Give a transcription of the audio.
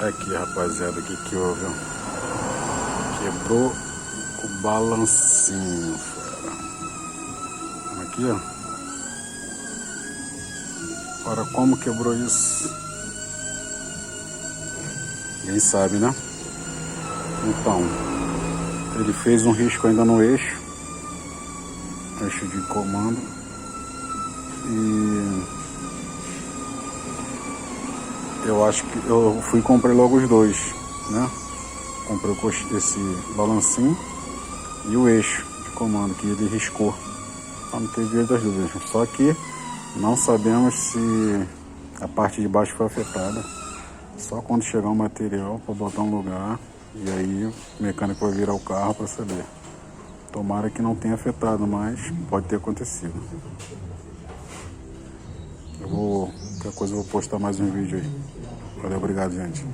Aqui, rapaziada, o que houve? Quebrou o balancinho, fera. Aqui, ó. Agora, como quebrou isso? Ninguém sabe, né? Então, ele fez um risco ainda no eixo de comando, e eu acho que eu fui e comprei logo os dois, né? Comprei esse balancinho e o eixo de comando que ele riscou, para não ter via das dúvidas. Só que não sabemos se a parte de baixo foi afetada. Só quando chegar o material para botar no lugar, e aí o mecânico vai virar o carro para saber. Tomara que não tenha afetado, mas pode ter acontecido. Qualquer coisa eu vou postar mais um vídeo aí. Valeu, obrigado, gente.